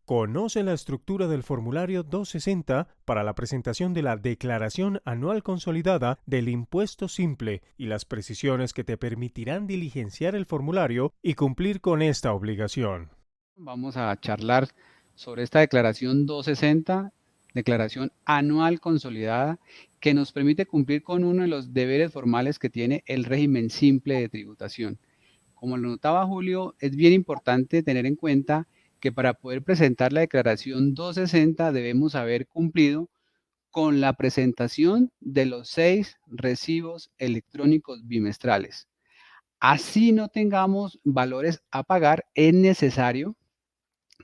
Conoce la estructura del formulario 260 para la presentación de la Declaración Anual Consolidada del Impuesto Simple y las precisiones que te permitirán diligenciar el formulario y cumplir con esta obligación. Vamos a charlar sobre esta declaración 260, declaración anual consolidada, que nos permite cumplir con uno de los deberes formales que tiene el régimen simple de tributación. Como lo notaba Julio, es bien importante tener en cuenta que para poder presentar la declaración 260 debemos haber cumplido con la presentación de los 6 recibos electrónicos bimestrales. Así no tengamos valores a pagar, es necesario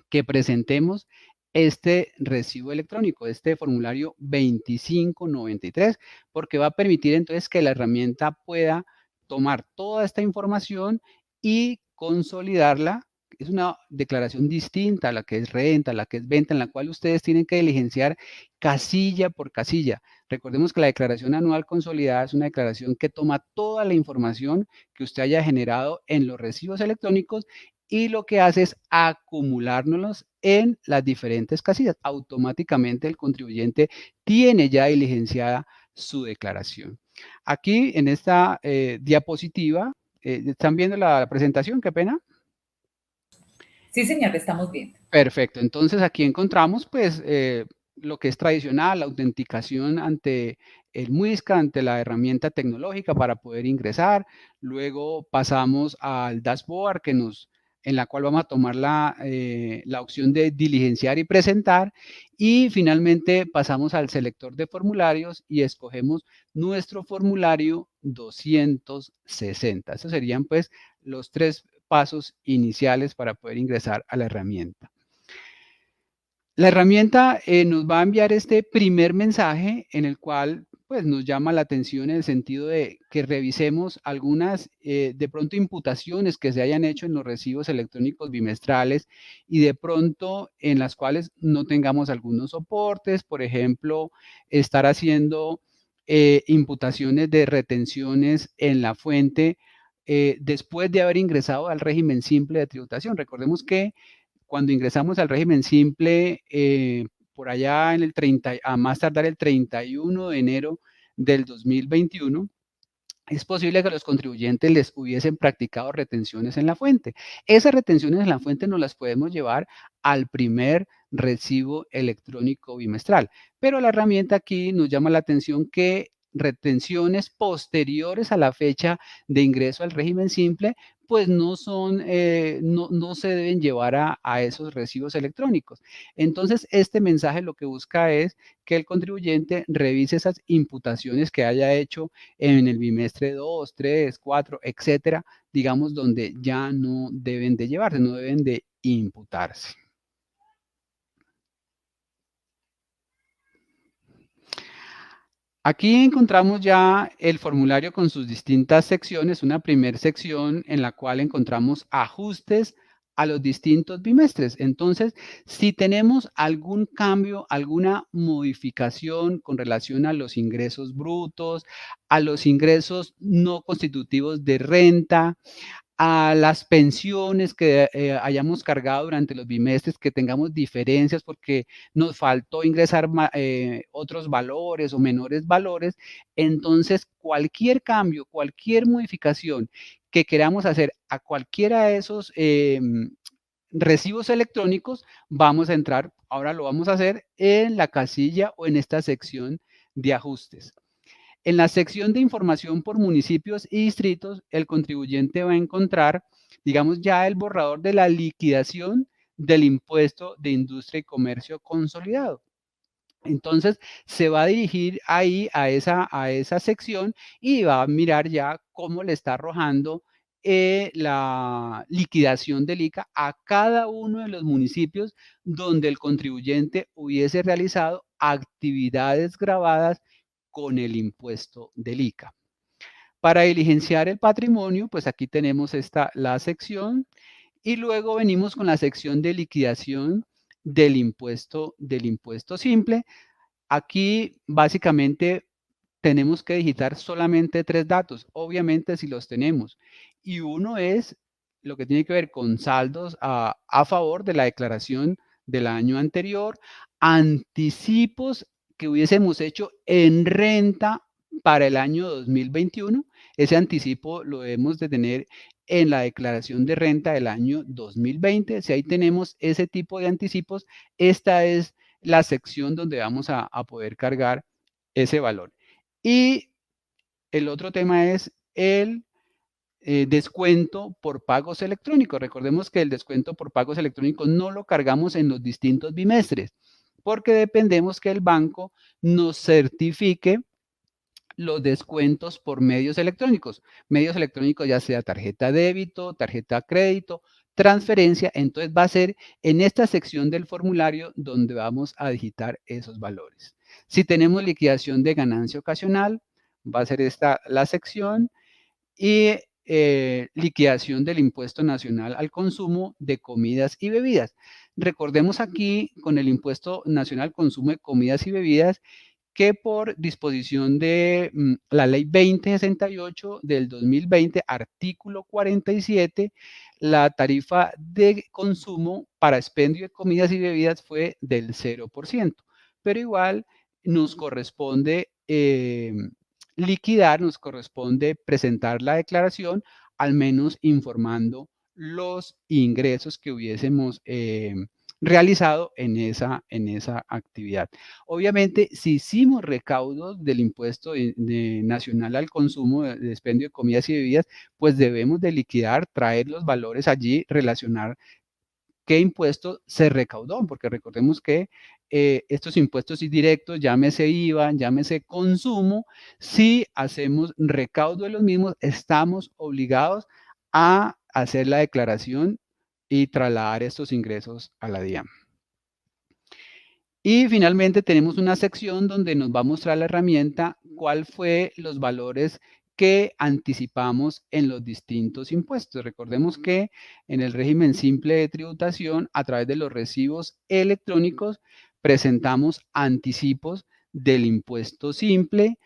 que presentemos este recibo electrónico, este formulario 2593, porque va a permitir entonces que la herramienta pueda tomar toda esta información y consolidarla. Es una declaración distinta a la que es renta, a la que es venta, en la cual ustedes tienen que diligenciar casilla por casilla. Recordemos que la declaración anual consolidada es una declaración que toma toda la información que usted haya generado en los recibos electrónicos y lo que hace es acumulárnoslos en las diferentes casillas. Automáticamente el contribuyente tiene ya diligenciada su declaración. Aquí en esta diapositiva, ¿están viendo la presentación? Qué pena. Sí, señor, estamos viendo. Perfecto. Entonces aquí encontramos pues lo que es tradicional, la autenticación ante el MUISCA, ante la herramienta tecnológica para poder ingresar. Luego pasamos al dashboard en la cual vamos a tomar la opción de diligenciar y presentar. Y finalmente pasamos al selector de formularios y escogemos nuestro formulario 260. Esos serían pues los 3 pasos iniciales para poder ingresar a la herramienta. La herramienta nos va a enviar este primer mensaje en el cual pues, nos llama la atención en el sentido de que revisemos algunas de pronto imputaciones que se hayan hecho en los recibos electrónicos bimestrales y de pronto en las cuales no tengamos algunos soportes, por ejemplo, estar haciendo imputaciones de retenciones en la fuente después de haber ingresado al régimen simple de tributación. Recordemos que cuando ingresamos al régimen simple, por allá en el 30, a más tardar el 31 de enero del 2021, es posible que los contribuyentes les hubiesen practicado retenciones en la fuente. Esas retenciones en la fuente nos las podemos llevar al primer recibo electrónico bimestral. Pero la herramienta aquí nos llama la atención que retenciones posteriores a la fecha de ingreso al régimen simple, pues no son, no se deben llevar a esos recibos electrónicos. Entonces, este mensaje lo que busca es que el contribuyente revise esas imputaciones que haya hecho en el bimestre 2, 3, 4, etcétera, digamos, donde ya no deben de llevarse, no deben de imputarse. Aquí encontramos ya el formulario con sus distintas secciones, una primera sección en la cual encontramos ajustes a los distintos bimestres. Entonces, si tenemos algún cambio, alguna modificación con relación a los ingresos brutos, a los ingresos no constitutivos de renta, a las pensiones que hayamos cargado durante los bimestres, que tengamos diferencias porque nos faltó ingresar otros valores o menores valores, entonces cualquier cambio, cualquier modificación que queramos hacer a cualquiera de esos recibos electrónicos, vamos a entrar, ahora lo vamos a hacer en la casilla o en esta sección de ajustes. En la sección de información por municipios y distritos, el contribuyente va a encontrar, digamos, ya el borrador de la liquidación del impuesto de industria y comercio consolidado. Entonces, se va a dirigir ahí a esa sección y va a mirar ya cómo le está arrojando la liquidación del ICA a cada uno de los municipios donde el contribuyente hubiese realizado actividades grabadas con el impuesto del ICA. Para diligenciar el patrimonio, pues aquí tenemos la sección y luego venimos con la sección de liquidación del impuesto simple. Aquí básicamente tenemos que digitar solamente 3 datos, obviamente si los tenemos. Y uno es lo que tiene que ver con saldos a favor de la declaración del año anterior, anticipos que hubiésemos hecho en renta para el año 2021. Ese anticipo lo debemos de tener en la declaración de renta del año 2020. Si ahí tenemos ese tipo de anticipos, esta es la sección donde vamos a poder cargar ese valor. Y el otro tema es el descuento por pagos electrónicos. Recordemos que el descuento por pagos electrónicos no lo cargamos en los distintos bimestres, porque dependemos que el banco nos certifique los descuentos por medios electrónicos. Medios electrónicos ya sea tarjeta débito, tarjeta crédito, transferencia. Entonces va a ser en esta sección del formulario donde vamos a digitar esos valores. Si tenemos liquidación de ganancia ocasional, va a ser esta la sección. Y liquidación del impuesto nacional al consumo de comidas y bebidas. Recordemos aquí con el impuesto nacional al consumo de comidas y bebidas que por disposición de la ley 2068 del 2020, artículo 47, la tarifa de consumo para expendio de comidas y bebidas fue del 0%, pero igual nos corresponde liquidar, nos corresponde presentar la declaración, al menos informando los ingresos que hubiésemos realizado en esa actividad. Obviamente, si hicimos recaudos del impuesto nacional al consumo de expendio de comidas y bebidas, pues debemos de liquidar, traer los valores allí, relacionar qué impuesto se recaudó, porque recordemos que estos impuestos indirectos, llámese IVA, llámese consumo, si hacemos recaudo de los mismos, estamos obligados a hacer la declaración y trasladar estos ingresos a la DIAN. Y finalmente tenemos una sección donde nos va a mostrar la herramienta cuál fue los valores que anticipamos en los distintos impuestos. Recordemos que en el régimen simple de tributación, a través de los recibos electrónicos, presentamos anticipos del impuesto simple,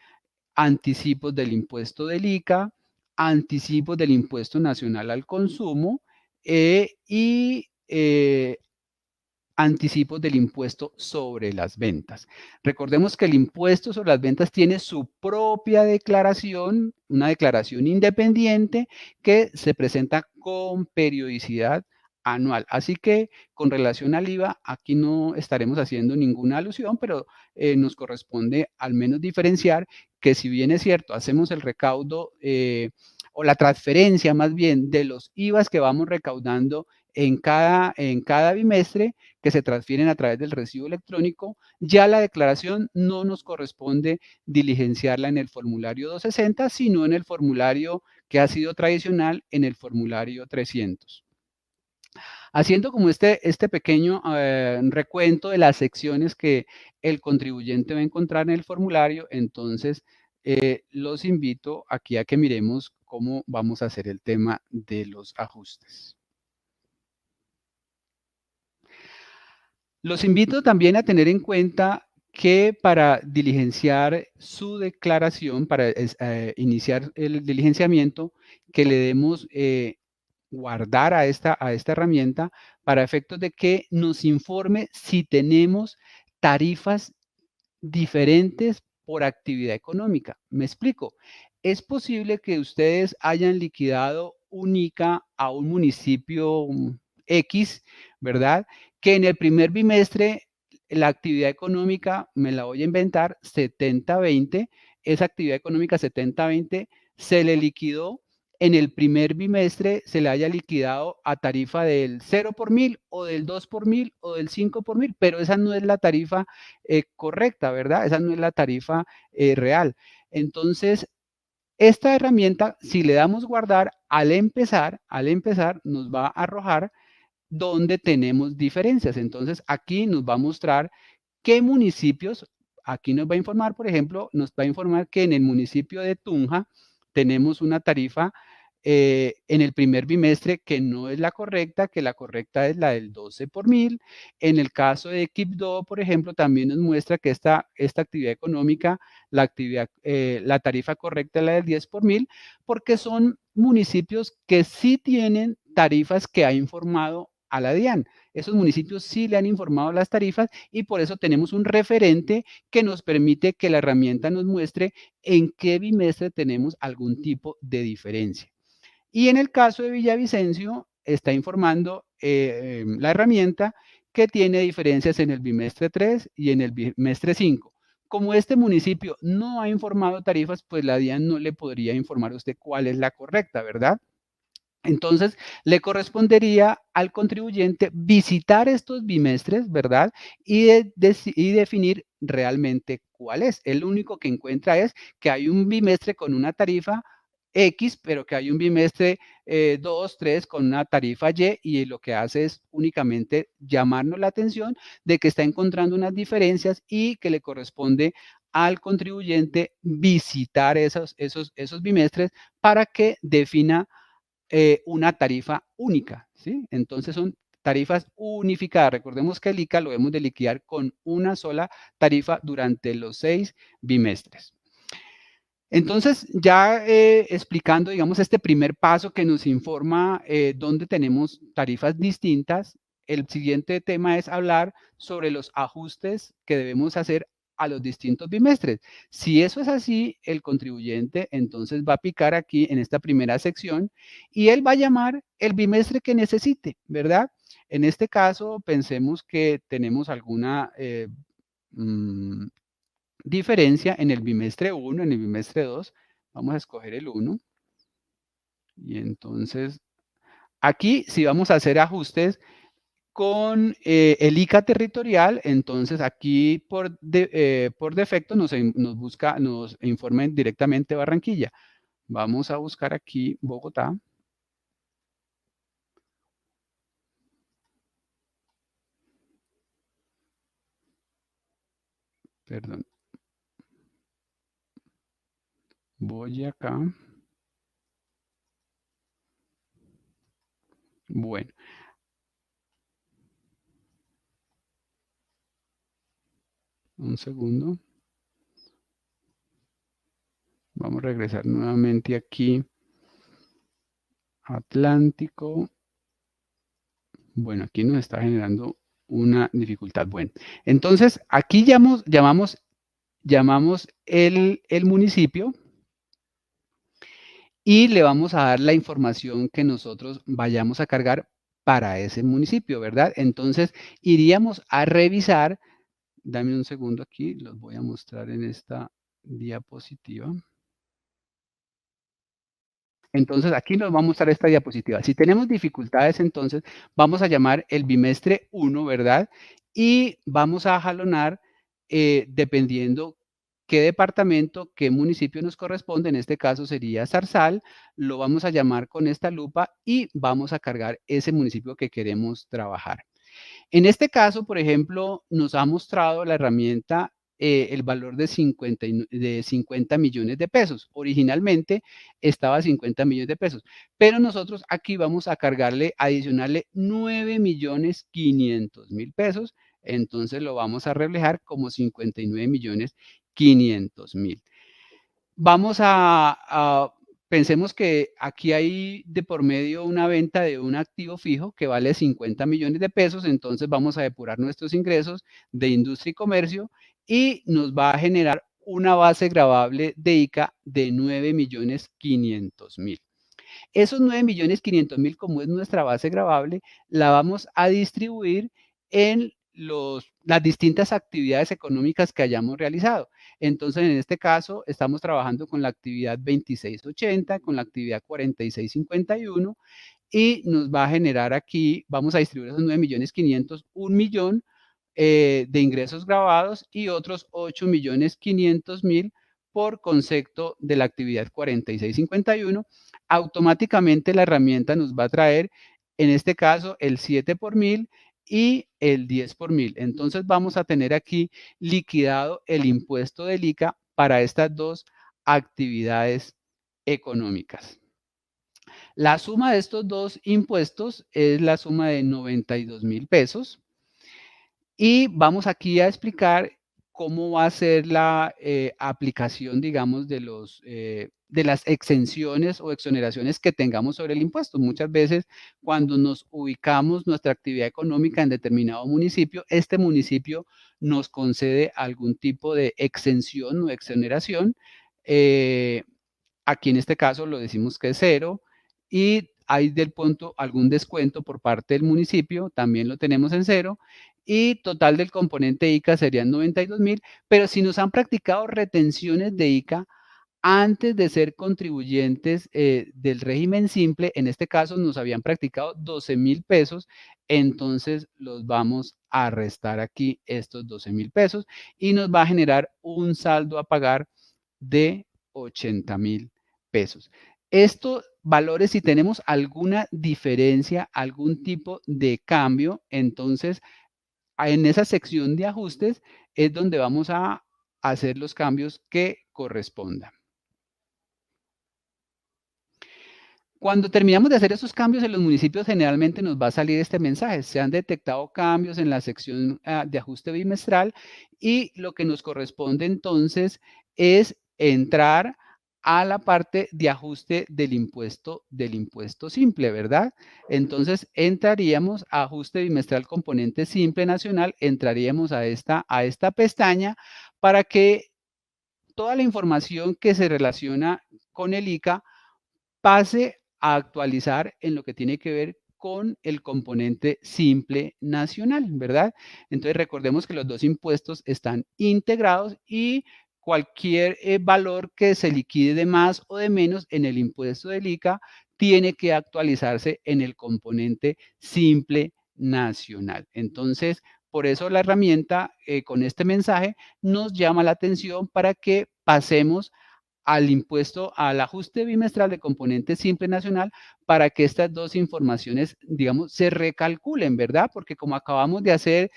anticipos del impuesto del ICA, anticipos del impuesto nacional al consumo y anticipos del impuesto sobre las ventas. Recordemos que el impuesto sobre las ventas tiene su propia declaración, una declaración independiente que se presenta con periodicidad anual. Así que con relación al IVA, aquí no estaremos haciendo ninguna alusión, pero nos corresponde al menos diferenciar que si bien es cierto, hacemos el recaudo o la transferencia más bien de los IVAs que vamos recaudando en cada bimestre, que se transfieren a través del recibo electrónico, ya la declaración no nos corresponde diligenciarla en el formulario 260, sino en el formulario que ha sido tradicional, en el formulario 300. Haciendo como este pequeño recuento de las secciones que el contribuyente va a encontrar en el formulario, entonces los invito aquí a que miremos cómo vamos a hacer el tema de los ajustes. Los invito también a tener en cuenta que para diligenciar su declaración, para iniciar el diligenciamiento, que le demos guardar a esta herramienta para efectos de que nos informe si tenemos tarifas diferentes por actividad económica. Me explico. Es posible que ustedes hayan liquidado un ICA a un municipio X, ¿verdad? Que en el primer bimestre la actividad económica, me la voy a inventar, 70-20, esa actividad económica 70-20 se le liquidó en el primer bimestre, se le haya liquidado a tarifa del 0 por 1000 o del 2 por 1000 o del 5 por 1000, pero esa no es la tarifa correcta, ¿verdad? Esa no es la tarifa real. Entonces, esta herramienta, si le damos guardar, al empezar, nos va a arrojar donde tenemos diferencias. Entonces, aquí nos va a mostrar qué municipios, aquí nos va a informar, por ejemplo, nos va a informar que en el municipio de Tunja tenemos una tarifa en el primer bimestre que no es la correcta, que la correcta es la del 12 por 1000. En el caso de Quibdó, por ejemplo, también nos muestra que esta actividad económica, la tarifa correcta es la del 10 por 1000, porque son municipios que sí tienen tarifas que ha informado a la DIAN. esos municipios sí le han informado las tarifas y por eso tenemos un referente que nos permite que la herramienta nos muestre en qué bimestre tenemos algún tipo de diferencia. Y en el caso de Villavicencio, está informando la herramienta que tiene diferencias en el bimestre 3 y en el bimestre 5. Como este municipio no ha informado tarifas, pues la DIAN no le podría informar a usted cuál es la correcta, ¿verdad? Entonces, le correspondería al contribuyente visitar estos bimestres, ¿verdad? Y definir realmente cuál es. El único que encuentra es que hay un bimestre con una tarifa X, pero que hay un bimestre 2, 3 con una tarifa Y lo que hace es únicamente llamarnos la atención de que está encontrando unas diferencias y que le corresponde al contribuyente visitar esos bimestres para que defina una tarifa única, ¿sí? Entonces son tarifas unificadas. Recordemos que el ICA lo hemos de liquidar con una sola tarifa durante los 6 bimestres. Entonces, ya explicando, digamos, este primer paso que nos informa dónde tenemos tarifas distintas, el siguiente tema es hablar sobre los ajustes que debemos hacer a los distintos bimestres. Si eso es así, el contribuyente entonces va a picar aquí en esta primera sección y él va a llamar el bimestre que necesite, ¿verdad? En este caso, pensemos que tenemos alguna diferencia en el bimestre 1, en el bimestre 2. Vamos a escoger el 1. Y entonces, aquí si vamos a hacer ajustes con el ICA territorial, entonces aquí por defecto nos informa directamente Barranquilla. Vamos a buscar aquí Bogotá. Perdón. Voy acá. Bueno. Un segundo. Vamos a regresar nuevamente aquí. Atlántico. Bueno, aquí nos está generando una dificultad. Bueno, entonces aquí llamamos el municipio y le vamos a dar la información que nosotros vayamos a cargar para ese municipio, ¿verdad? Entonces iríamos a revisar, dame un segundo aquí, los voy a mostrar en esta diapositiva. Entonces, aquí nos va a mostrar esta diapositiva. Si tenemos dificultades, entonces vamos a llamar el bimestre 1, ¿verdad? Y vamos a jalonar dependiendo qué departamento, qué municipio nos corresponde. En este caso sería Zarzal. Lo vamos a llamar con esta lupa y vamos a cargar ese municipio que queremos trabajar. En este caso, por ejemplo, nos ha mostrado la herramienta el valor de 50 millones de pesos. Originalmente estaba 50 millones de pesos, pero nosotros aquí vamos a cargarle, adicionarle 9 millones 500 mil pesos. Entonces lo vamos a reflejar como 59 millones 500 mil. Vamos pensemos que aquí hay de por medio una venta de un activo fijo que vale 50 millones de pesos, entonces vamos a depurar nuestros ingresos de industria y comercio y nos va a generar una base gravable de ICA de 9 millones 500 mil. Esos 9 millones 500 mil, como es nuestra base gravable, la vamos a distribuir en las distintas actividades económicas que hayamos realizado. Entonces, en este caso, estamos trabajando con la actividad 2680, con la actividad 4651 y nos va a generar aquí, vamos a distribuir esos 9 millones 500, 1 millón de ingresos grabados y otros 8 millones 500 mil por concepto de la actividad 4651. Automáticamente la herramienta nos va a traer, en este caso, el 7 por mil y el 10 por mil. Entonces vamos a tener aquí liquidado el impuesto del ICA para estas dos actividades económicas. La suma de estos dos impuestos es la suma de 92 mil pesos. Y vamos aquí a explicar cómo va a ser la aplicación, digamos, de los de las exenciones o exoneraciones que tengamos sobre el impuesto. Muchas veces cuando nos ubicamos nuestra actividad económica en determinado municipio, este municipio nos concede algún tipo de exención o exoneración. Aquí en este caso lo decimos que es cero y hay del punto algún descuento por parte del municipio, también lo tenemos en cero, y total del componente ICA serían 92.000, pero si nos han practicado retenciones de ICA antes de ser contribuyentes del régimen simple, en este caso nos habían practicado 12.000 pesos, entonces los vamos a restar aquí estos 12.000 pesos y nos va a generar un saldo a pagar de 80.000 pesos. Estos valores, si tenemos alguna diferencia, algún tipo de cambio, entonces en esa sección de ajustes es donde vamos a hacer los cambios que correspondan. Cuando terminamos de hacer esos cambios en los municipios, generalmente nos va a salir este mensaje. Se han detectado cambios en la sección de ajuste bimestral y lo que nos corresponde entonces es entrar a la parte de ajuste del impuesto simple, ¿verdad? Entonces entraríamos a ajuste bimestral componente simple nacional, entraríamos a esta pestaña para que toda la información que se relaciona con el ICA pase a actualizar en lo que tiene que ver con el componente simple nacional, ¿verdad? Entonces recordemos que los dos impuestos están integrados y cualquier valor que se liquide de más o de menos en el impuesto del ICA tiene que actualizarse en el componente simple nacional. Entonces, por eso la herramienta con este mensaje nos llama la atención para que pasemos al impuesto, al ajuste bimestral de componente simple nacional para que estas dos informaciones, digamos, se recalculen, ¿verdad? Porque como acabamos de hacer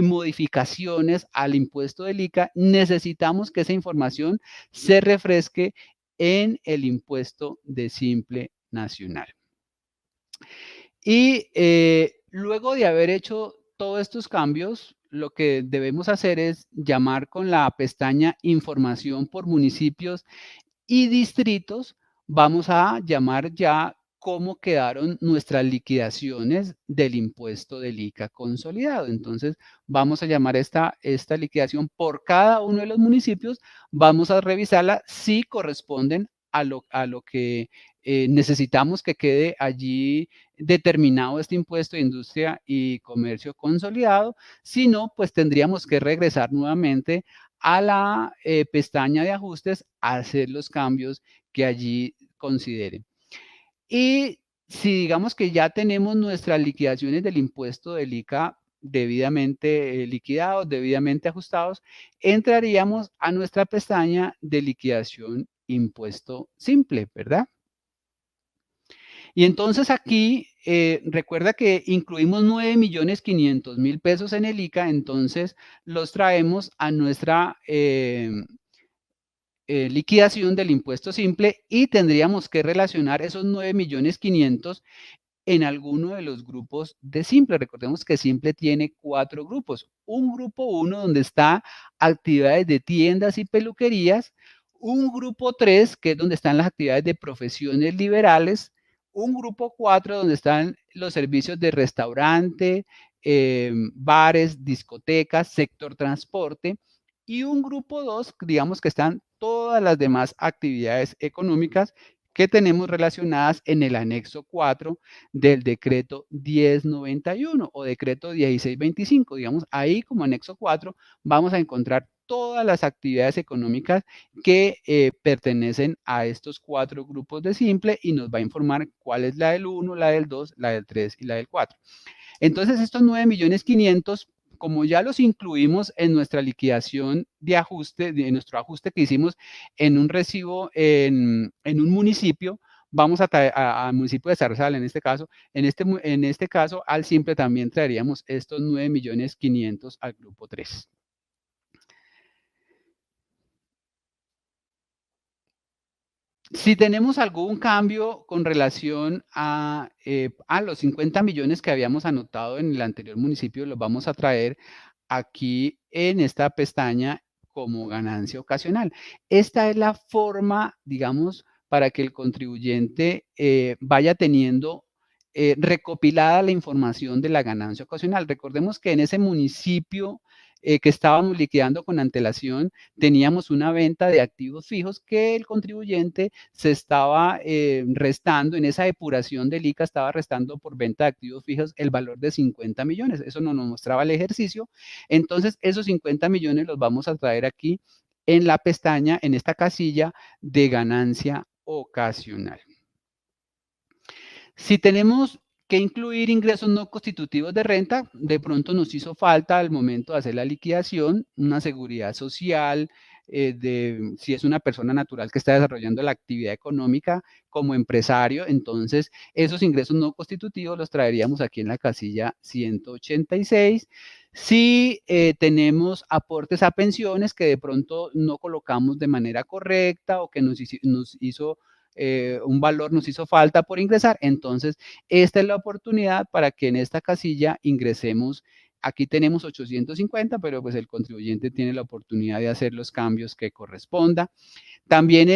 modificaciones al impuesto del ICA, necesitamos que esa información se refresque en el impuesto de simple nacional. Y luego de haber hecho todos estos cambios, lo que debemos hacer es llamar con la pestaña Información por municipios y distritos, vamos a llamar ya cómo quedaron nuestras liquidaciones del impuesto del ICA consolidado. Entonces, vamos a llamar esta liquidación por cada uno de los municipios, vamos a revisarla si corresponden a lo que necesitamos que quede allí determinado este impuesto de industria y comercio consolidado. Si no, pues tendríamos que regresar nuevamente a la pestaña de ajustes a hacer los cambios que allí consideren. Y si digamos que ya tenemos nuestras liquidaciones del impuesto del ICA debidamente liquidados, debidamente ajustados, entraríamos a nuestra pestaña de liquidación impuesto simple, ¿verdad? Y entonces aquí, recuerda que incluimos 9.500.000 pesos en el ICA, entonces los traemos a nuestra liquidación del impuesto simple y tendríamos que relacionar esos 9.500.000 en alguno de los grupos de simple. Recordemos que simple tiene 4 grupos. Un grupo 1 donde está actividades de tiendas y peluquerías, un grupo 3 que es donde están las actividades de profesiones liberales, un grupo 4 donde están los servicios de restaurante, bares, discotecas, sector transporte, y un grupo 2, digamos que están todas las demás actividades económicas que tenemos relacionadas en el anexo 4 del decreto 1091 o decreto 1625. Digamos, ahí como anexo 4 vamos a encontrar todas las actividades económicas que pertenecen a estos 4 grupos de simple y nos va a informar cuál es la del 1, la del 2, la del 3 y la del 4. Entonces, estos 9.500.000, como ya los incluimos en nuestra liquidación de ajuste, en nuestro ajuste que hicimos en un recibo en un municipio, vamos al municipio de Zarzal, en este caso, en este caso, al simple también traeríamos estos 9.500.000 al grupo 3. Si tenemos algún cambio con relación a los 50 millones que habíamos anotado en el anterior municipio, los vamos a traer aquí en esta pestaña como ganancia ocasional. Esta es la forma, digamos, para que el contribuyente vaya teniendo recopilada la información de la ganancia ocasional. Recordemos que en ese municipio que estábamos liquidando con antelación, teníamos una venta de activos fijos que el contribuyente se estaba restando, en esa depuración del ICA estaba restando por venta de activos fijos el valor de 50 millones. Eso no nos mostraba el ejercicio. Entonces, esos 50 millones los vamos a traer aquí en la pestaña, en esta casilla de ganancia ocasional. Si tenemos que incluir ingresos no constitutivos de renta, de pronto nos hizo falta al momento de hacer la liquidación, una seguridad social, si es una persona natural que está desarrollando la actividad económica como empresario, entonces esos ingresos no constitutivos los traeríamos aquí en la casilla 186. Si tenemos aportes a pensiones que de pronto no colocamos de manera correcta o que nos hizo un valor nos hizo falta por ingresar, entonces esta es la oportunidad para que en esta casilla ingresemos. Aquí tenemos 850, pero pues el contribuyente tiene la oportunidad de hacer los cambios que corresponda. También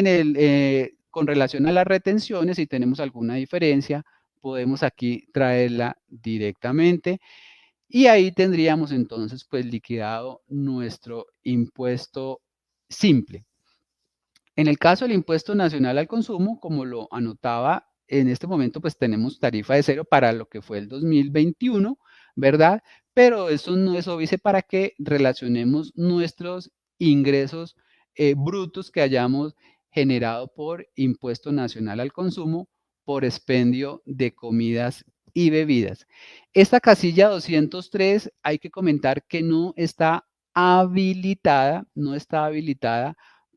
con relación a las retenciones, si tenemos alguna diferencia, podemos aquí traerla directamente. Y ahí tendríamos entonces pues liquidado nuestro impuesto simple. En el caso del impuesto nacional al consumo, como lo anotaba, en este momento pues tenemos tarifa de cero para lo que fue el 2021, ¿verdad? Pero eso no es óbice para que relacionemos nuestros ingresos brutos que hayamos generado por impuesto nacional al consumo por expendio de comidas y bebidas. Esta casilla 203 hay que comentar que no está habilitada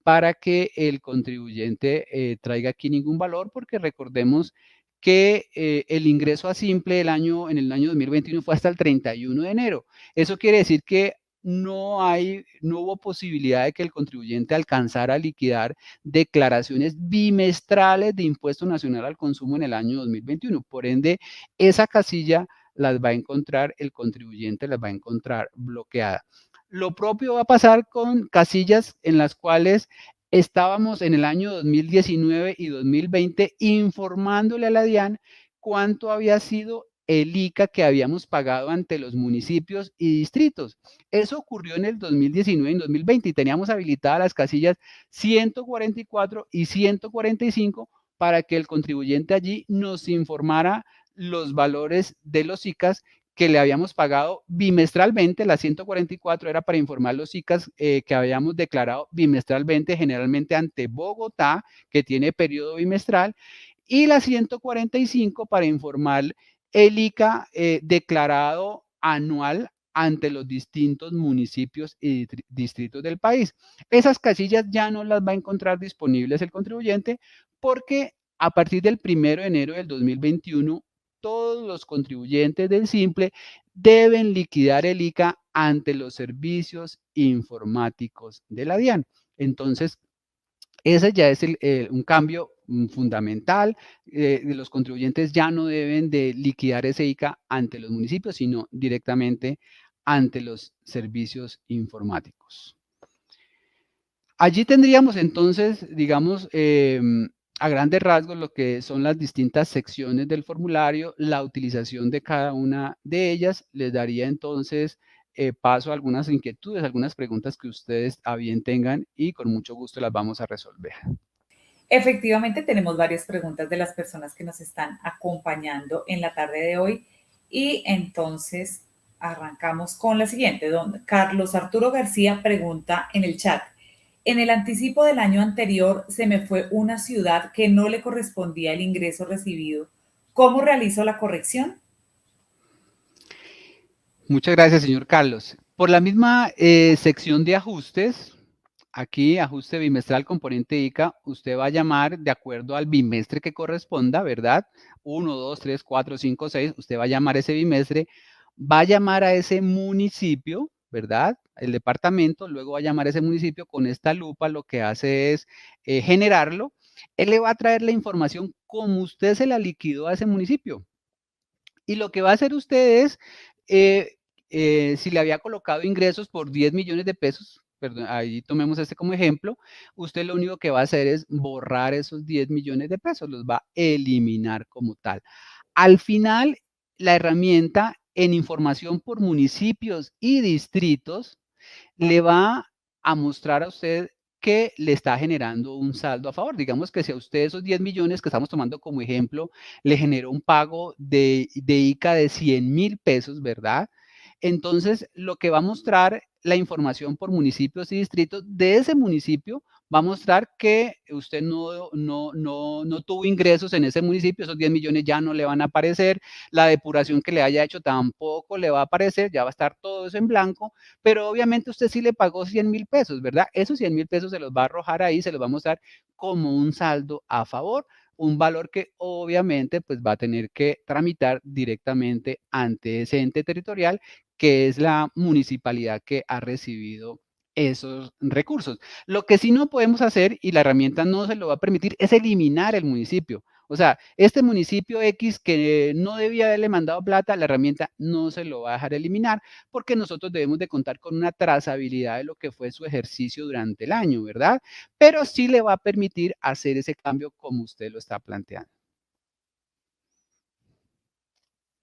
para que el contribuyente traiga aquí ningún valor, porque recordemos que el ingreso a simple en el año 2021 fue hasta el 31 de enero. Eso quiere decir que no hubo posibilidad de que el contribuyente alcanzara a liquidar declaraciones bimestrales de impuesto nacional al consumo en el año 2021. Por ende, esa casilla las va a encontrar, el contribuyente las va a encontrar bloqueada. Lo propio va a pasar con casillas en las cuales estábamos en el año 2019 y 2020 informándole a la DIAN cuánto había sido el ICA que habíamos pagado ante los municipios y distritos. Eso ocurrió en el 2019 y 2020 y teníamos habilitadas las casillas 144 y 145 para que el contribuyente allí nos informara los valores de los ICAs que le habíamos pagado bimestralmente. La 144 era para informar los ICAs que habíamos declarado bimestralmente, generalmente ante Bogotá, que tiene periodo bimestral, y la 145 para informar el ICA declarado anual ante los distintos municipios y distritos del país. Esas casillas ya no las va a encontrar disponibles el contribuyente porque a partir del 1 de enero del 2021 todos los contribuyentes del simple deben liquidar el ICA ante los servicios informáticos de la DIAN. Entonces, ese ya es un cambio fundamental. Los contribuyentes ya no deben de liquidar ese ICA ante los municipios, sino directamente ante los servicios informáticos. Allí tendríamos entonces, digamos, a grandes rasgos lo que son las distintas secciones del formulario, la utilización de cada una de ellas. Les daría entonces paso a algunas inquietudes, algunas preguntas que ustedes a bien tengan y con mucho gusto las vamos a resolver. Efectivamente, tenemos varias preguntas de las personas que nos están acompañando en la tarde de hoy y entonces arrancamos con la siguiente. Don Carlos Arturo García pregunta en el chat. En el anticipo del año anterior se me fue una ciudad que no le correspondía el ingreso recibido. ¿Cómo realizo la corrección? Muchas gracias, señor Carlos. Por la misma sección de ajustes, aquí ajuste bimestral componente ICA, usted va a llamar de acuerdo al bimestre que corresponda, ¿verdad? 1, 2, 3, 4, 5, 6, usted va a llamar ese bimestre, va a llamar a ese municipio, ¿verdad? El departamento, luego va a llamar a ese municipio con esta lupa, lo que hace es generarlo. Él le va a traer la información como usted se la liquidó a ese municipio. Y lo que va a hacer usted es, si le había colocado ingresos por 10 millones de pesos, perdón, ahí tomemos este como ejemplo, usted lo único que va a hacer es borrar esos 10 millones de pesos, los va a eliminar como tal. Al final, la herramienta en información por municipios y distritos le va a mostrar a usted que le está generando un saldo a favor. Digamos que si a usted esos 10 millones que estamos tomando como ejemplo le generó un pago de ICA de 100.000 pesos, ¿verdad? Entonces, lo que va a mostrar la información por municipios y distritos de ese municipio va a mostrar que usted no tuvo ingresos en ese municipio, esos 10 millones ya no le van a aparecer, la depuración que le haya hecho tampoco le va a aparecer, ya va a estar todo eso en blanco, pero obviamente usted sí le pagó 100.000 pesos, ¿verdad? Esos 100.000 pesos se los va a arrojar ahí, se los va a mostrar como un saldo a favor, un valor que obviamente pues va a tener que tramitar directamente ante ese ente territorial que es la municipalidad que ha recibido esos recursos. Lo que sí no podemos hacer, y la herramienta no se lo va a permitir, es eliminar el municipio. O sea, este municipio X que no debía haberle mandado plata, la herramienta no se lo va a dejar eliminar, porque nosotros debemos de contar con una trazabilidad de lo que fue su ejercicio durante el año, ¿verdad? Pero sí le va a permitir hacer ese cambio como usted lo está planteando.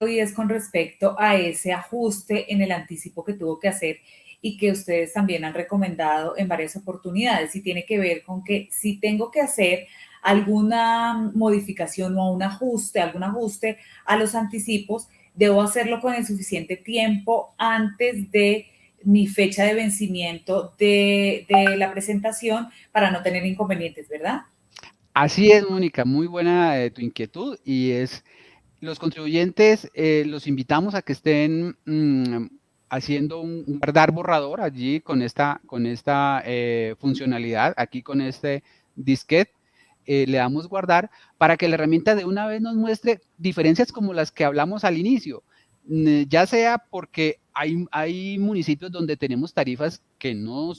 Y es con respecto a ese ajuste en el anticipo que tuvo que hacer y que ustedes también han recomendado en varias oportunidades y tiene que ver con que si tengo que hacer alguna modificación o algún ajuste a los anticipos, debo hacerlo con el suficiente tiempo antes de mi fecha de vencimiento de la presentación para no tener inconvenientes, ¿verdad? Así es, Mónica, muy buena tu inquietud y es los contribuyentes los invitamos a que estén haciendo un guardar borrador allí con esta funcionalidad, aquí con este disquete. Le damos guardar para que la herramienta de una vez nos muestre diferencias como las que hablamos al inicio, ya sea porque hay municipios donde tenemos tarifas que no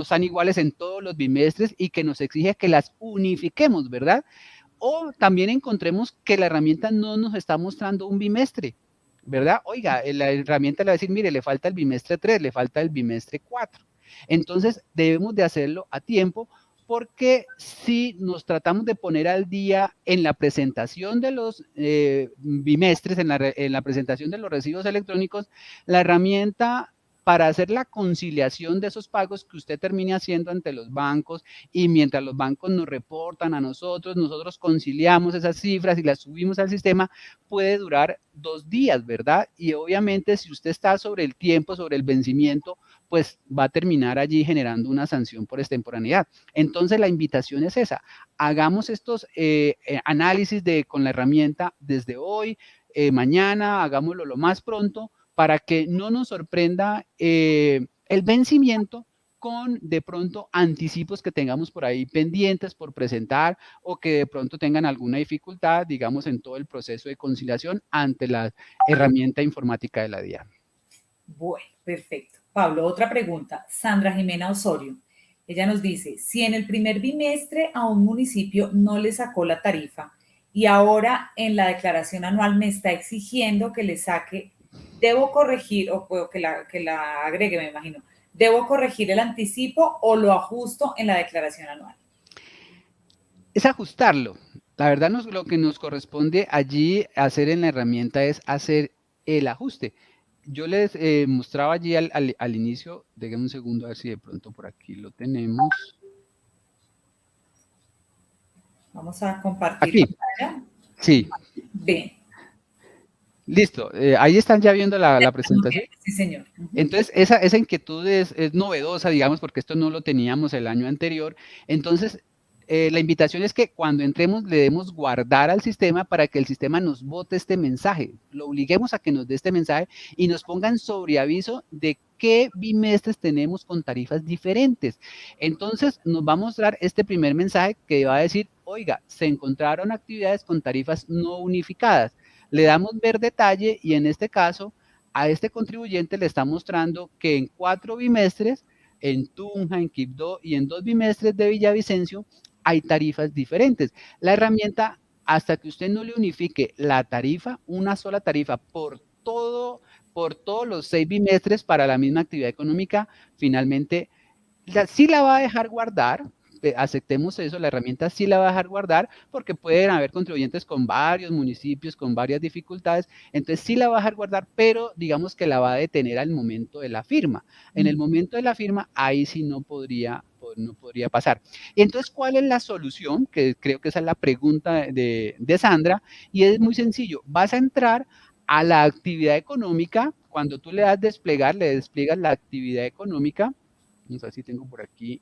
están iguales en todos los bimestres y que nos exige que las unifiquemos, ¿verdad? O también encontremos que la herramienta no nos está mostrando un bimestre, ¿verdad? Oiga, la herramienta le va a decir, mire, le falta el bimestre 3, le falta el bimestre 4. Entonces, debemos de hacerlo a tiempo porque si nos tratamos de poner al día en la presentación de los bimestres, en la presentación de los recibos electrónicos, la herramienta para hacer la conciliación de esos pagos que usted termine haciendo ante los bancos y mientras los bancos nos reportan a nosotros conciliamos esas cifras y las subimos al sistema, puede durar 2 días, ¿verdad? Y obviamente si usted está sobre el tiempo, sobre el vencimiento, pues va a terminar allí generando una sanción por extemporaneidad. Entonces la invitación es esa, hagamos estos análisis con la herramienta desde hoy, mañana, hagámoslo lo más pronto para que no nos sorprenda el vencimiento con de pronto anticipos que tengamos por ahí pendientes por presentar o que de pronto tengan alguna dificultad, digamos, en todo el proceso de conciliación ante la herramienta informática de la DIAN. Bueno, perfecto. Pablo, otra pregunta. Sandra Jimena Osorio. Ella nos dice, si en el primer bimestre a un municipio no le sacó la tarifa y ahora en la declaración anual me está exigiendo que le saque, ¿debo corregir o puedo que la agregue, me imagino? ¿Debo corregir el anticipo o lo ajusto en la declaración anual? Es ajustarlo. La verdad, lo que nos corresponde allí hacer en la herramienta es hacer el ajuste. Yo les mostraba allí al inicio, déjenme un segundo a ver si de pronto por aquí lo tenemos. Vamos a compartir aquí. pantalla. Sí. Bien. Listo, ahí están ya viendo la presentación. Sí, señor. Entonces, esa inquietud es novedosa, digamos, porque esto no lo teníamos el año anterior. Entonces, la invitación es que cuando entremos le demos guardar al sistema para que el sistema nos bote este mensaje, lo obliguemos a que nos dé este mensaje y nos pongan sobre aviso de qué bimestres tenemos con tarifas diferentes. Entonces, nos va a mostrar este primer mensaje que va a decir, oiga, se encontraron actividades con tarifas no unificadas. Le damos ver detalle y en este caso, a este contribuyente le está mostrando que en 4 bimestres, en Tunja, en Quibdó y en 2 bimestres de Villavicencio, hay tarifas diferentes. La herramienta, hasta que usted no le unifique la tarifa, una sola tarifa por todos los 6 bimestres para la misma actividad económica, finalmente sí la va a dejar guardar, aceptemos eso, la herramienta sí la va a dejar guardar porque pueden haber contribuyentes con varios municipios, con varias dificultades, entonces sí la va a dejar guardar, pero digamos que la va a detener al momento de la firma. En el momento de la firma, ahí sí no podría pasar. Entonces, ¿cuál es la solución? Que creo que esa es la pregunta de Sandra, y es muy sencillo. Vas a entrar a la actividad económica. Cuando tú le das desplegar, le despliegas la actividad económica. Vamos a ver si tengo por aquí.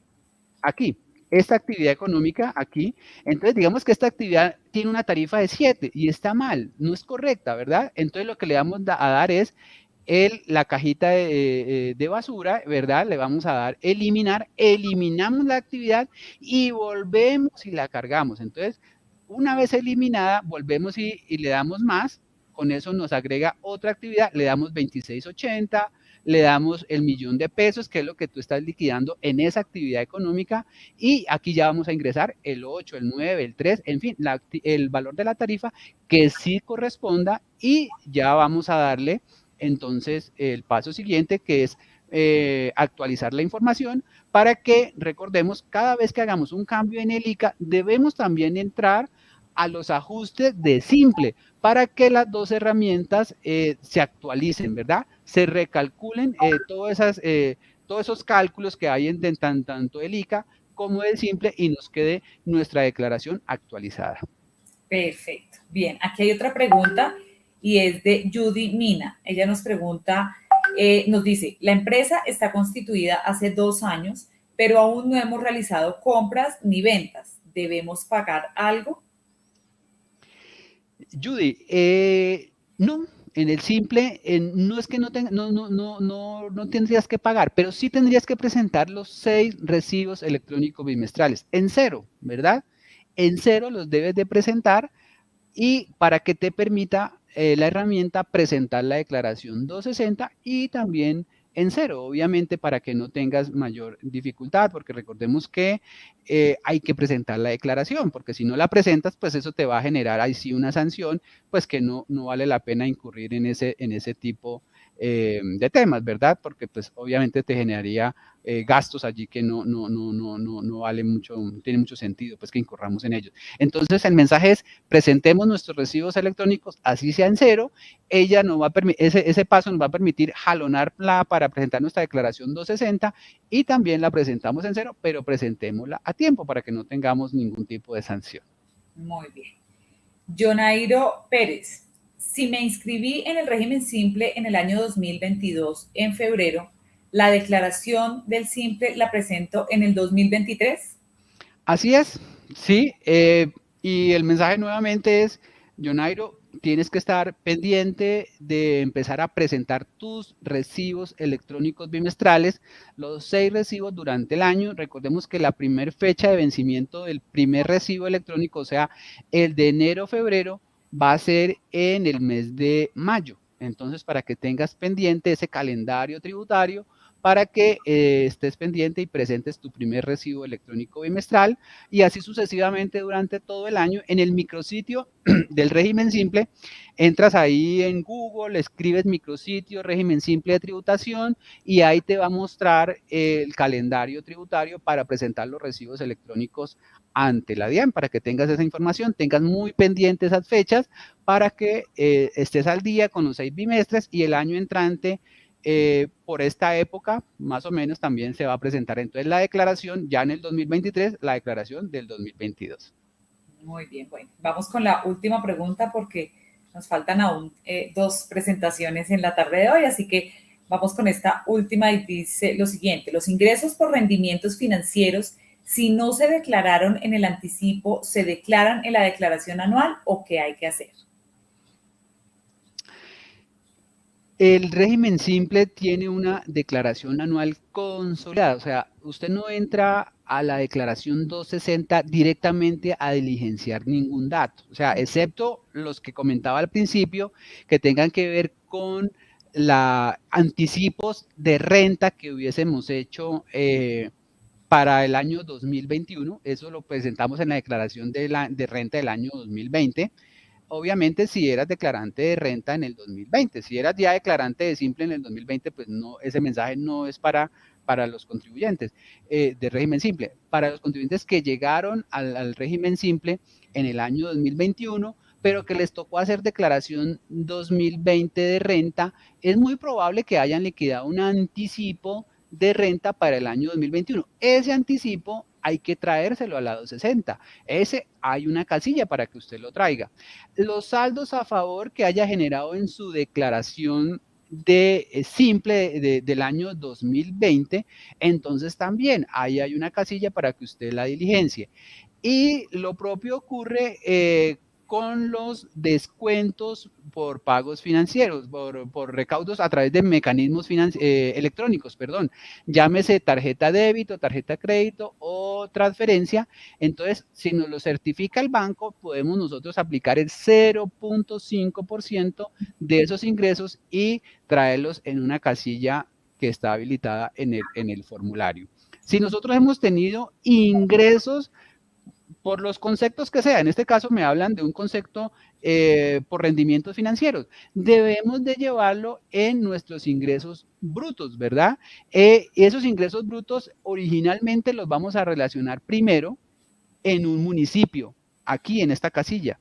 Aquí, esta actividad económica, aquí. Entonces, digamos que esta actividad tiene una tarifa de 7 y está mal, no es correcta, ¿verdad? Entonces, lo que le vamos a dar es la cajita de basura, ¿verdad? Le vamos a dar eliminar, eliminamos la actividad y volvemos y la cargamos. Entonces, una vez eliminada, volvemos y le damos más. Con eso nos agrega otra actividad, le damos 2680, le damos el $1.000.000, que es lo que tú estás liquidando en esa actividad económica, y aquí ya vamos a ingresar el 8, el 9, el 3, en fin, el valor de la tarifa que sí corresponda, y ya vamos a darle entonces el paso siguiente, que es actualizar la información para que, recordemos, cada vez que hagamos un cambio en el ICA, debemos también entrar a los ajustes de simple para que las dos herramientas se actualicen, ¿verdad? Se recalculen todos esos cálculos que hay en tanto el ICA como el simple y nos quede nuestra declaración actualizada. Perfecto. Bien, aquí hay otra pregunta y es de Judy Mina. Ella nos pregunta, nos dice, la empresa está constituida hace 2 años, pero aún no hemos realizado compras ni ventas. ¿Debemos pagar algo? Judy, no, en el simple, no es que no tendrías que pagar, pero sí tendrías que presentar los 6 recibos electrónicos bimestrales en cero, ¿verdad? En cero los debes de presentar, y para que te permita la herramienta presentar la declaración 260 y también en cero, obviamente para que no tengas mayor dificultad, porque recordemos que hay que presentar la declaración, porque si no la presentas, pues eso te va a generar ahí sí una sanción, pues que no vale la pena incurrir en ese tipo de temas, ¿verdad? Porque pues obviamente te generaría gastos allí que no vale mucho, no tiene mucho sentido pues que incurramos en ellos. Entonces el mensaje es, presentemos nuestros recibos electrónicos, así sea en cero, ella no va a ese paso nos va a permitir jalonarla para presentar nuestra declaración 260 y también la presentamos en cero, pero presentémosla a tiempo para que no tengamos ningún tipo de sanción. Muy bien. Jonairo Pérez, si me inscribí en el régimen simple en el año 2022, en febrero, ¿la declaración del simple la presento en el 2023? Así es, sí, y el mensaje nuevamente es, Jonairo, tienes que estar pendiente de empezar a presentar tus recibos electrónicos bimestrales, los 6 recibos durante el año. Recordemos que la primera fecha de vencimiento del primer recibo electrónico, o sea, el de enero-febrero, va a ser en el mes de mayo. Entonces, para que tengas pendiente ese calendario tributario, para que estés pendiente y presentes tu primer recibo electrónico bimestral, y así sucesivamente durante todo el año. En el micrositio del régimen simple, entras ahí en Google, escribes micrositio régimen simple de tributación y ahí te va a mostrar el calendario tributario para presentar los recibos electrónicos ante la DIAN, para que tengas esa información, tengas muy pendientes esas fechas para que estés al día con los 6 bimestres, y el año entrante por esta época, más o menos, también se va a presentar entonces la declaración, ya en el 2023, la declaración del 2022. Muy bien, bueno, vamos con la última pregunta porque nos faltan aún 2 presentaciones en la tarde de hoy, así que vamos con esta última y dice lo siguiente, los ingresos por rendimientos financieros, si no se declararon en el anticipo, ¿se declaran en la declaración anual o qué hay que hacer? El régimen simple tiene una declaración anual consolidada, o sea, usted no entra a la declaración 260 directamente a diligenciar ningún dato, o sea, excepto los que comentaba al principio, que tengan que ver con anticipos de renta que hubiésemos hecho para el año 2021, eso lo presentamos en la declaración de renta del año 2020, obviamente si eras declarante de renta en el 2020, si eras ya declarante de simple en el 2020, pues no, ese mensaje no es para para los contribuyentes de régimen simple. Para los contribuyentes que llegaron al régimen simple en el año 2021, pero que les tocó hacer declaración 2020 de renta, es muy probable que hayan liquidado un anticipo de renta para el año 2021. Ese anticipo hay que traérselo al lado 60. Ese hay una casilla para que usted lo traiga. Los saldos a favor que haya generado en su declaración de simple del año 2020, entonces también ahí hay una casilla para que usted la diligencie. Y lo propio ocurre con los descuentos por pagos financieros, por recaudos a través de mecanismos electrónicos, perdón, llámese tarjeta débito, tarjeta crédito o transferencia. Entonces, si nos lo certifica el banco, podemos nosotros aplicar el 0.5% de esos ingresos y traerlos en una casilla que está habilitada en el formulario. Si nosotros hemos tenido ingresos por los conceptos que sea, en este caso me hablan de un concepto por rendimientos financieros, debemos de llevarlo en nuestros ingresos brutos, ¿verdad? Esos ingresos brutos originalmente los vamos a relacionar primero en un municipio, aquí en esta casilla.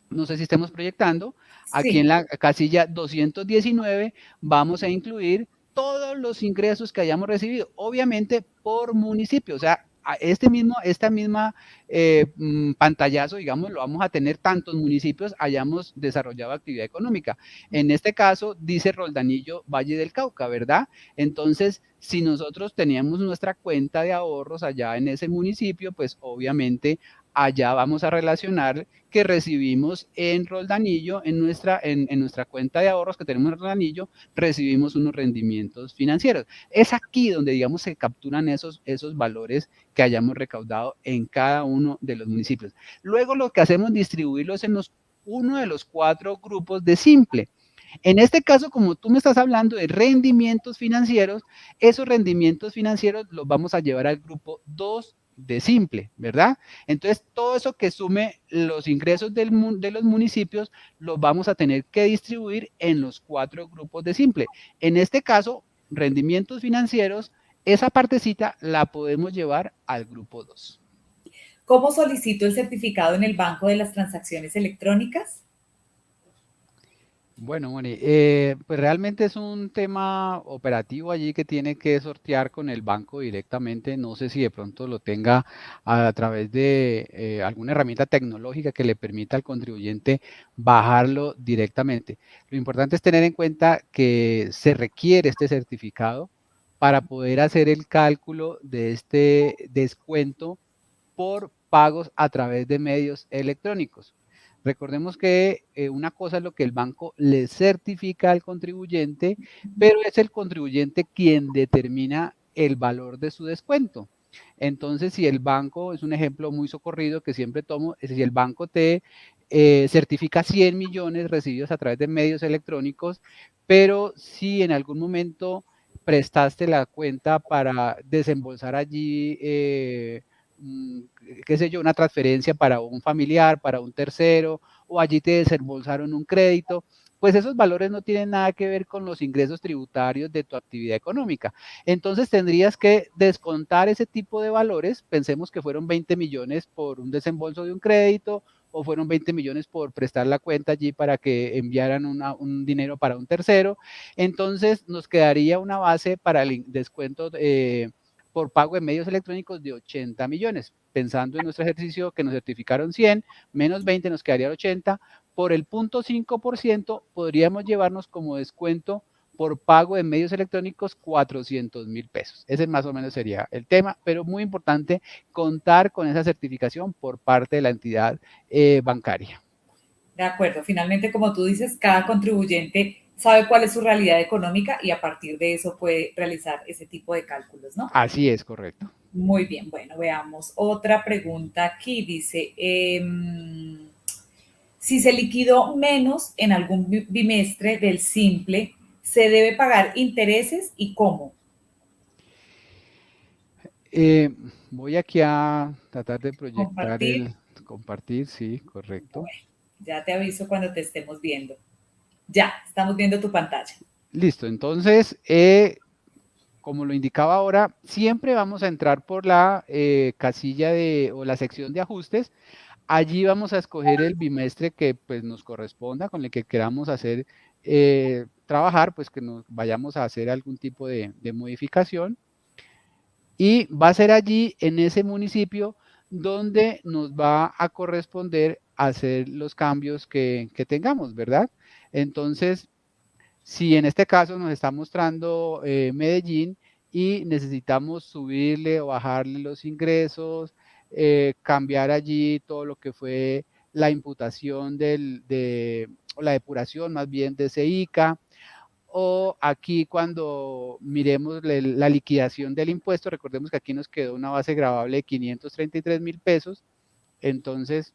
No sé si estemos proyectando, aquí en la casilla 219 vamos a incluir todos los ingresos que hayamos recibido, obviamente por municipio, o sea, esta misma pantallazo, digamos, lo vamos a tener tantos municipios hayamos desarrollado actividad económica. En este caso, dice Roldanillo, Valle del Cauca, ¿verdad? Entonces, si nosotros teníamos nuestra cuenta de ahorros allá en ese municipio, pues obviamente allá vamos a relacionar que recibimos en Roldanillo, en nuestra cuenta de ahorros que tenemos en Roldanillo, recibimos unos rendimientos financieros. Es aquí donde, digamos, se capturan esos valores que hayamos recaudado en cada uno de los municipios. Luego lo que hacemos es distribuirlos en uno de los 4 grupos de simple. En este caso, como tú me estás hablando de rendimientos financieros, esos rendimientos financieros los vamos a llevar al grupo 2 de simple, ¿verdad? Entonces, todo eso que sume los ingresos de los municipios, los vamos a tener que distribuir en los 4 grupos de simple. En este caso, rendimientos financieros, esa partecita la podemos llevar al grupo 2. ¿Cómo solicito el certificado en el banco de las transacciones electrónicas? Bueno, Moni, pues realmente es un tema operativo allí que tiene que sortear con el banco directamente. No sé si de pronto lo tenga a través de alguna herramienta tecnológica que le permita al contribuyente bajarlo directamente. Lo importante es tener en cuenta que se requiere este certificado para poder hacer el cálculo de este descuento por pagos a través de medios electrónicos. Recordemos que una cosa es lo que el banco le certifica al contribuyente, pero es el contribuyente quien determina el valor de su descuento. Entonces, si el banco, es un ejemplo muy socorrido que siempre tomo, es si el banco te certifica 100 millones recibidos a través de medios electrónicos, pero si en algún momento prestaste la cuenta para desembolsar allí qué sé yo, una transferencia para un familiar, para un tercero, o allí te desembolsaron un crédito, pues esos valores no tienen nada que ver con los ingresos tributarios de tu actividad económica. Entonces tendrías que descontar ese tipo de valores, pensemos que fueron 20 millones por un desembolso de un crédito, o fueron 20 millones por prestar la cuenta allí para que enviaran un dinero para un tercero. Entonces nos quedaría una base para el descuento por pago de medios electrónicos de 80 millones. Pensando en nuestro ejercicio que nos certificaron 100, menos 20 nos quedaría 80. Por el 0.5% podríamos llevarnos como descuento por pago de medios electrónicos 400,000 pesos. Ese más o menos sería el tema, pero muy importante contar con esa certificación por parte de la entidad bancaria. De acuerdo, finalmente, como tú dices, cada contribuyente sabe cuál es su realidad económica y a partir de eso puede realizar ese tipo de cálculos, ¿no? Así es, correcto. Muy bien, bueno, veamos otra pregunta aquí. Dice, si se liquidó menos en algún bimestre del simple, ¿se debe pagar intereses y cómo? Voy aquí a tratar de proyectar Compartir. compartir, sí, correcto. Bueno, ya te aviso cuando te estemos viendo. Ya, estamos viendo tu pantalla. Listo, entonces como lo indicaba ahora, siempre vamos a entrar por la casilla o la sección de ajustes. Allí vamos a escoger el bimestre que pues nos corresponda, con el que queramos hacer trabajar, pues que nos vayamos a hacer algún tipo de modificación. Y va a ser allí, en ese municipio, donde nos va a corresponder hacer los cambios que tengamos, ¿verdad? Entonces, si en este caso nos está mostrando Medellín y necesitamos subirle o bajarle los ingresos, cambiar allí todo lo que fue la imputación o la depuración más bien de ese ICA, o aquí cuando miremos la liquidación del impuesto, recordemos que aquí nos quedó una base gravable de 533.000 pesos, entonces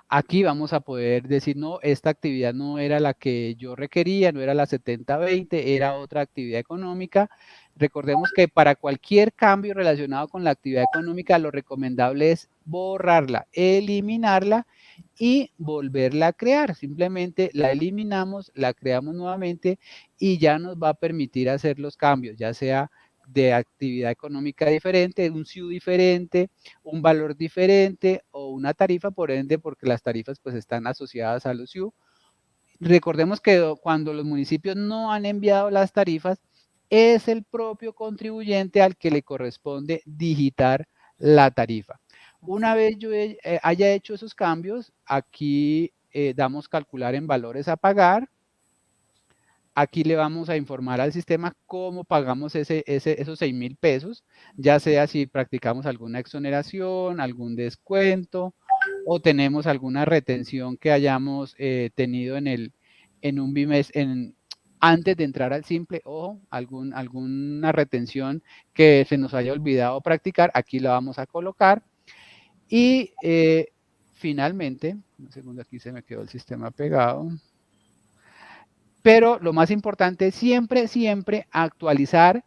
aquí vamos a poder decir, no, esta actividad no era la que yo requería, no era la 70/20, era otra actividad económica. Recordemos que para cualquier cambio relacionado con la actividad económica, lo recomendable es borrarla, eliminarla y volverla a crear. Simplemente la eliminamos, la creamos nuevamente y ya nos va a permitir hacer los cambios, ya sea de actividad económica diferente, un SIU diferente, un valor diferente o una tarifa, por ende, porque las tarifas pues están asociadas a los SIU. Recordemos que cuando los municipios no han enviado las tarifas, es el propio contribuyente al que le corresponde digitar la tarifa. Una vez yo haya hecho esos cambios, aquí damos calcular en valores a pagar. Aquí le vamos a informar al sistema cómo pagamos esos 6.000 pesos, ya sea si practicamos alguna exoneración, algún descuento o tenemos alguna retención que hayamos tenido en un bimestre, antes de entrar al simple, ojo, alguna retención que se nos haya olvidado practicar, aquí la vamos a colocar. Y finalmente, un segundo, aquí se me quedó el sistema pegado. Pero lo más importante es siempre actualizar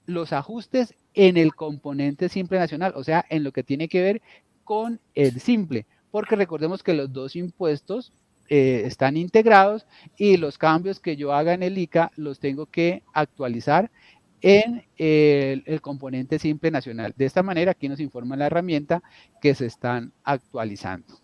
los ajustes en el componente simple nacional, o sea, en lo que tiene que ver con el simple, porque recordemos que los dos impuestos están integrados y los cambios que yo haga en el ICA los tengo que actualizar en el componente simple nacional. De esta manera, aquí nos informa la herramienta que se están actualizando.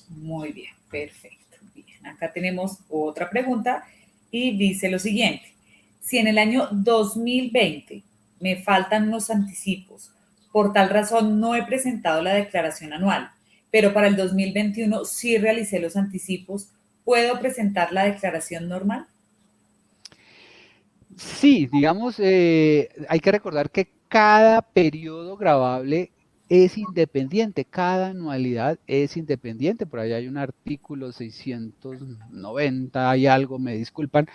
Muy bien, perfecto. Bien, acá tenemos otra pregunta y dice lo siguiente. Si en el año 2020 me faltan unos anticipos, por tal razón no he presentado la declaración anual, pero para el 2021 sí realicé los anticipos, ¿puedo presentar la declaración normal? Sí, digamos, hay que recordar que cada periodo gravable es independiente, cada anualidad es independiente. Por ahí hay un artículo 690 y algo, me disculpan,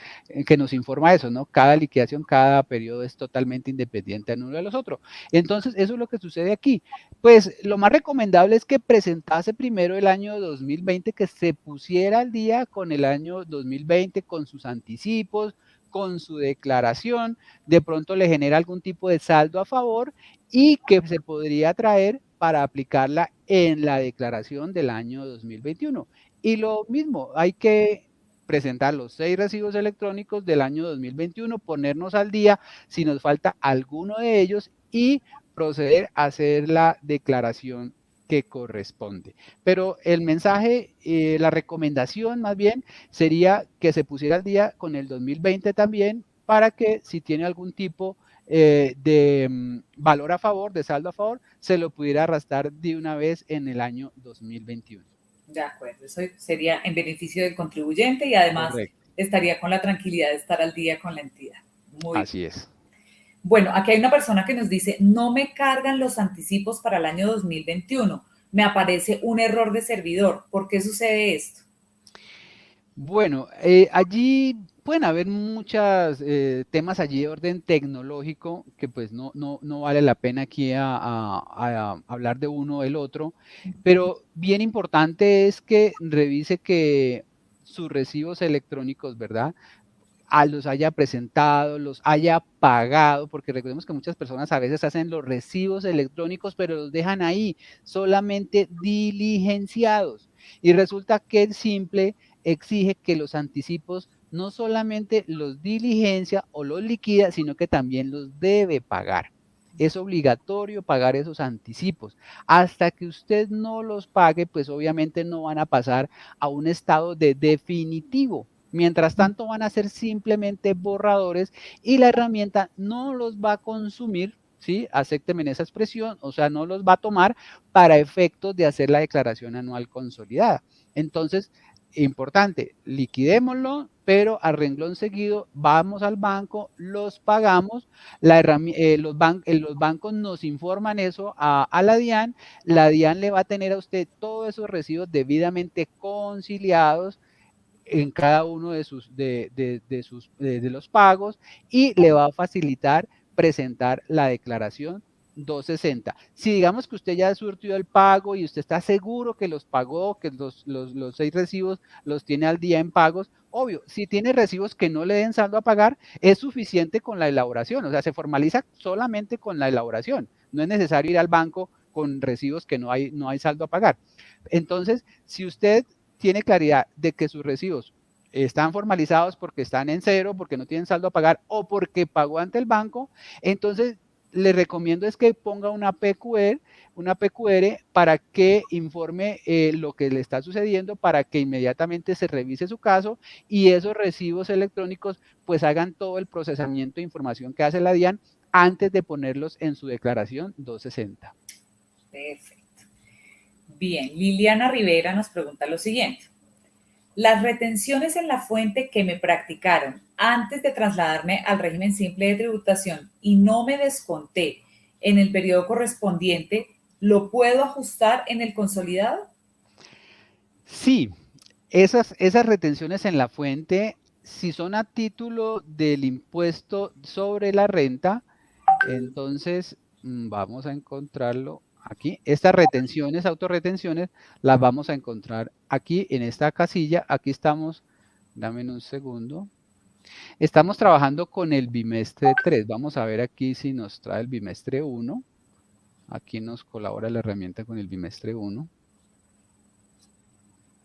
que nos informa eso, ¿no? Cada liquidación, cada periodo es totalmente independiente uno de los otros. Entonces, eso es lo que sucede aquí. Pues lo más recomendable es que presentase primero el año 2020, que se pusiera al día con el año 2020, con sus anticipos, con su declaración, de pronto le genera algún tipo de saldo a favor y que se podría traer para aplicarla en la declaración del año 2021. Y lo mismo, hay que presentar los 6 recibos electrónicos del año 2021, ponernos al día si nos falta alguno de ellos y proceder a hacer la declaración que corresponde. Pero el mensaje, la recomendación más bien sería que se pusiera al día con el 2020 también, para que si tiene algún tipo de valor a favor, de saldo a favor, se lo pudiera arrastrar de una vez en el año 2021. De acuerdo, eso sería en beneficio del contribuyente y además estaría con la tranquilidad de estar al día con la entidad. Muy Así bien. es. Bueno, aquí hay una persona que nos dice, no me cargan los anticipos para el año 2021. Me aparece un error de servidor. ¿Por qué sucede esto? Bueno, allí pueden haber muchos temas allí de orden tecnológico que pues no vale la pena aquí a hablar de uno o del otro, pero bien importante es que revise que sus recibos electrónicos, ¿verdad? Los haya presentado, los haya pagado, porque recordemos que muchas personas a veces hacen los recibos electrónicos, pero los dejan ahí, solamente diligenciados. Y resulta que el simple exige que los anticipos no solamente los diligencia o los liquida, sino que también los debe pagar. Es obligatorio pagar esos anticipos. Hasta que usted no los pague, pues obviamente no van a pasar a un estado de definitivo. Mientras tanto van a ser simplemente borradores y la herramienta no los va a consumir, ¿sí? Acéptenme esa expresión, o sea, no los va a tomar para efectos de hacer la declaración anual consolidada. Entonces, importante, liquidémoslo, pero a renglón seguido vamos al banco, los pagamos, los bancos nos informan eso a la DIAN le va a tener a usted todos esos recibos debidamente conciliados en cada uno de los pagos y le va a facilitar presentar la declaración 260. Si digamos que usted ya ha surtido el pago y usted está seguro que los pagó, que los 6 recibos los tiene al día en pagos, obvio, si tiene recibos que no le den saldo a pagar, es suficiente con la elaboración, o sea, se formaliza solamente con la elaboración, no es necesario ir al banco con recibos que no hay saldo a pagar. Entonces, si usted tiene claridad de que sus recibos están formalizados porque están en cero, porque no tienen saldo a pagar o porque pagó ante el banco, entonces le recomiendo es que ponga una PQR para que informe lo que le está sucediendo, para que inmediatamente se revise su caso y esos recibos electrónicos pues hagan todo el procesamiento de información que hace la DIAN antes de ponerlos en su declaración 260. Perfecto. Bien, Liliana Rivera nos pregunta lo siguiente. Las retenciones en la fuente que me practicaron antes de trasladarme al régimen simple de tributación y no me desconté en el periodo correspondiente, ¿lo puedo ajustar en el consolidado? Sí, esas retenciones en la fuente, si son a título del impuesto sobre la renta, entonces vamos a encontrarlo aquí. Estas retenciones, autorretenciones, las vamos a encontrar aquí en esta casilla. Aquí estamos, dame un segundo. Estamos trabajando con el bimestre 3. Vamos a ver aquí si nos trae el bimestre 1. Aquí nos colabora la herramienta con el bimestre 1.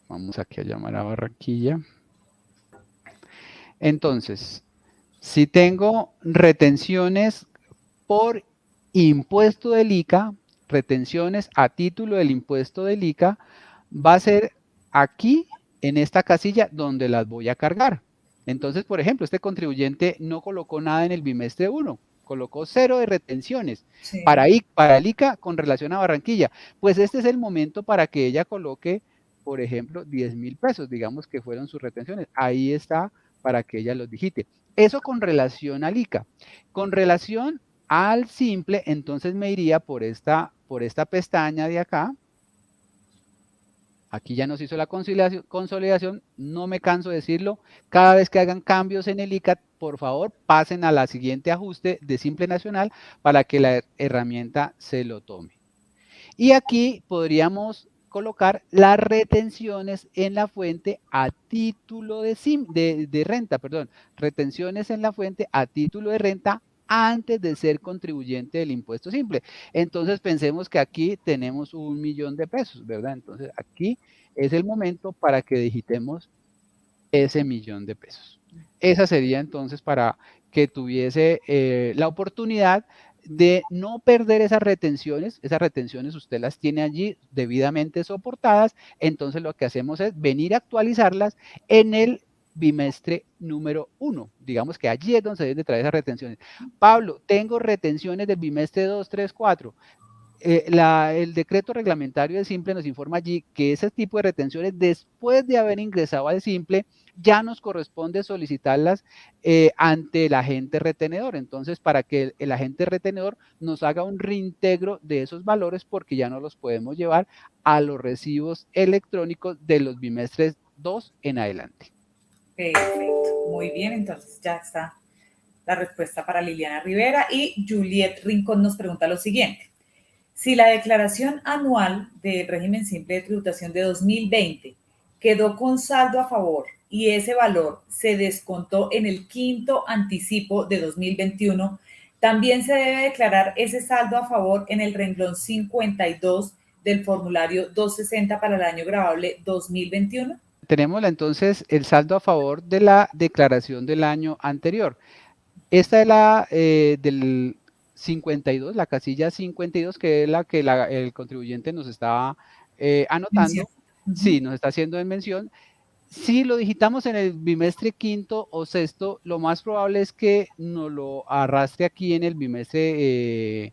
Vamos aquí a llamar a Barranquilla. Entonces, si tengo retenciones por impuesto del ICA, retenciones a título del impuesto del ICA, va a ser aquí en esta casilla donde las voy a cargar. Entonces, por ejemplo, este contribuyente no colocó nada en el bimestre 1, colocó 0 de retenciones Sí. para el ICA con relación a Barranquilla. Pues este es el momento para que ella coloque, por ejemplo, 10,000 pesos, digamos que fueron sus retenciones. Ahí está para que ella los digite. Eso con relación al ICA. Con relación al simple, entonces me iría por esta pestaña de acá. Aquí ya nos hizo la consolidación, no me canso de decirlo. Cada vez que hagan cambios en el ICA, por favor, pasen a la siguiente ajuste de simple nacional para que la herramienta se lo tome. Y aquí podríamos colocar las retenciones en la fuente a título de renta, perdón, retenciones en la fuente a título de renta antes de ser contribuyente del impuesto simple. Entonces pensemos que aquí tenemos 1,000,000 de pesos, ¿verdad? Entonces aquí es el momento para que digitemos ese 1,000,000 de pesos. Esa sería entonces para que tuviese la oportunidad de no perder esas retenciones usted las tiene allí debidamente soportadas, entonces lo que hacemos es venir a actualizarlas en el bimestre número 1. Digamos que allí es donde se deben de traer esas retenciones. Pablo, tengo retenciones del bimestre 2, 3, 4. El decreto reglamentario de simple nos informa allí que ese tipo de retenciones, después de haber ingresado al simple, ya nos corresponde solicitarlas ante el agente retenedor. Entonces, para que el agente retenedor nos haga un reintegro de esos valores, porque ya no los podemos llevar a los recibos electrónicos de los bimestres 2 en adelante. Perfecto, muy bien, entonces ya está la respuesta para Liliana Rivera. Y Juliet Rincón nos pregunta lo siguiente. Si la declaración anual del régimen simple de tributación de 2020 quedó con saldo a favor y ese valor se descontó en el quinto anticipo de 2021, también se debe declarar ese saldo a favor en el renglón 52 del formulario 260 para el año gravable 2021. tenemos entonces el saldo a favor de la declaración del año anterior. Esta es la del 52, la casilla 52, que es la que el contribuyente nos está anotando. Sí, nos está haciendo en mención. Si lo digitamos en el bimestre quinto o sexto, lo más probable es que nos lo arrastre aquí en el bimestre,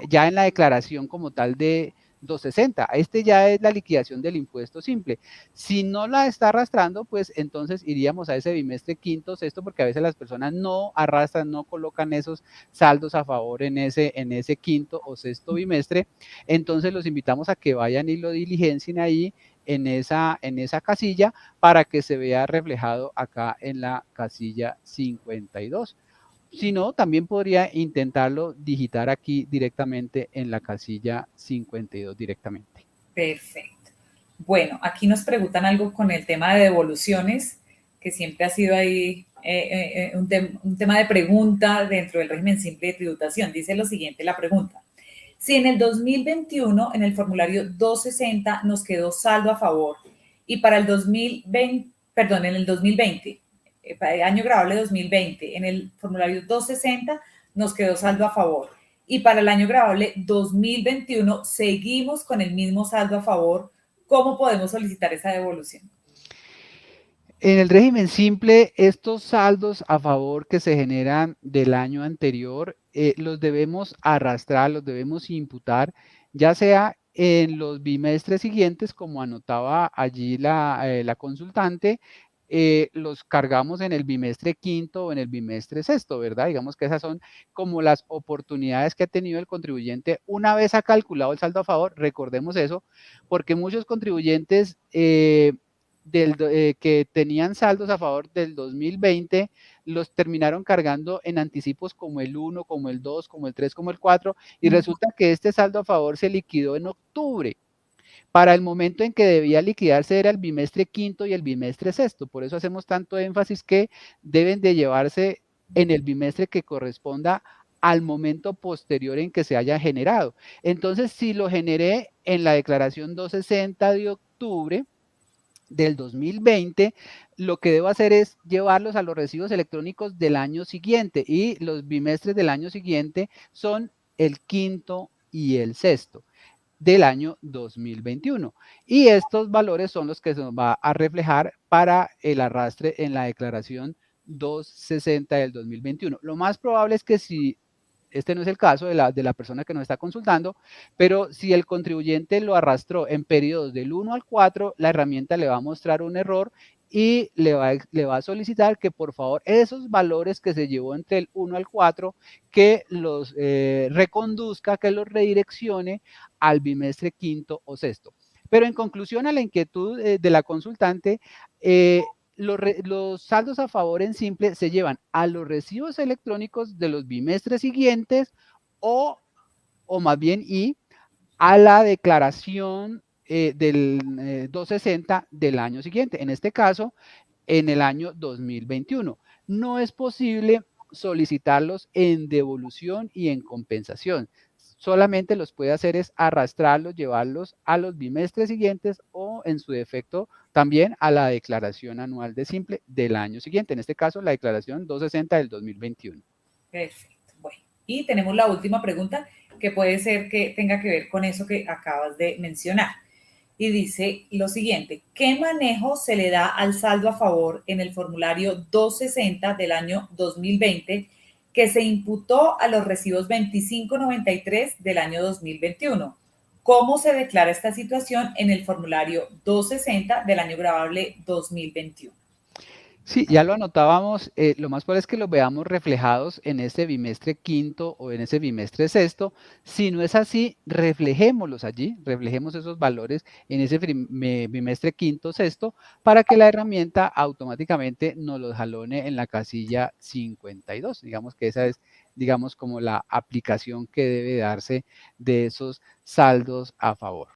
ya en la declaración como tal de 260. Este ya es la liquidación del impuesto simple. Si no la está arrastrando, pues entonces iríamos a ese bimestre quinto, sexto, porque a veces las personas no arrastran, no colocan esos saldos a favor en ese quinto o sexto bimestre. Entonces los invitamos a que vayan y lo diligencien ahí en esa casilla para que se vea reflejado acá en la casilla 52. Si no, también podría intentarlo digitar aquí directamente en la casilla 52 directamente. Perfecto. Bueno, aquí nos preguntan algo con el tema de devoluciones, que siempre ha sido ahí un tema de pregunta dentro del régimen simple de tributación. Dice lo siguiente la pregunta. Si en el 2021, en el formulario 260, nos quedó saldo a favor y para el 2020, perdón, en el 2020, para el año grabable 2020, en el formulario 260 nos quedó saldo a favor y para el año grabable 2021 seguimos con el mismo saldo a favor, ¿cómo podemos solicitar esa devolución? En el régimen simple, estos saldos a favor que se generan del año anterior, los debemos arrastrar, los debemos imputar, ya sea en los bimestres siguientes, como anotaba allí la consultante, los cargamos en el bimestre quinto o en el bimestre sexto, ¿verdad? Digamos que esas son como las oportunidades que ha tenido el contribuyente una vez ha calculado el saldo a favor. Recordemos eso, porque muchos contribuyentes que tenían saldos a favor del 2020, los terminaron cargando en anticipos como el 1, como el 2, como el 3, como el 4, y resulta que este saldo a favor se liquidó en octubre. Para el momento en que debía liquidarse era el bimestre quinto y el bimestre sexto. Por eso hacemos tanto énfasis que deben de llevarse en el bimestre que corresponda al momento posterior en que se haya generado. Entonces, si lo generé en la declaración 260 de octubre del 2020, lo que debo hacer es llevarlos a los recibos electrónicos del año siguiente, y los bimestres del año siguiente son el quinto y el sexto del año 2021. Y estos valores son los que se nos va a reflejar para el arrastre en la declaración 260 del 2021. Lo más probable es que si este no es el caso de la persona que nos está consultando, pero si el contribuyente lo arrastró en periodos del 1 al 4, la herramienta le va a mostrar un error y le va a solicitar que por favor esos valores que se llevó entre el 1 al 4, que los reconduzca, que los redireccione al bimestre quinto o sexto. Pero en conclusión a la inquietud de la consultante, los saldos a favor en simple se llevan a los recibos electrónicos de los bimestres siguientes o más bien a la declaración del 260 del año siguiente. En este caso, en el año 2021. No es posible solicitarlos en devolución y en compensación. Solamente los puede hacer es arrastrarlos, llevarlos a los bimestres siguientes o en su defecto también a la declaración anual de simple del año siguiente. En este caso, la declaración 260 del 2021. Perfecto. Bueno, y tenemos la última pregunta que puede ser que tenga que ver con eso que acabas de mencionar. Y dice lo siguiente, ¿qué manejo se le da al saldo a favor en el formulario 260 del año 2020 que se imputó a los recibos 2593 del año 2021? ¿Cómo se declara esta situación en el formulario 260 del año grabable 2021? Sí, ya lo anotábamos, lo más probable es que los veamos reflejados en ese bimestre quinto o en ese bimestre sexto. Si no es así, reflejémoslos allí, reflejemos esos valores en ese bimestre quinto sexto para que la herramienta automáticamente nos los jalone en la casilla 52. Digamos que esa es, digamos, como la aplicación que debe darse de esos saldos a favor.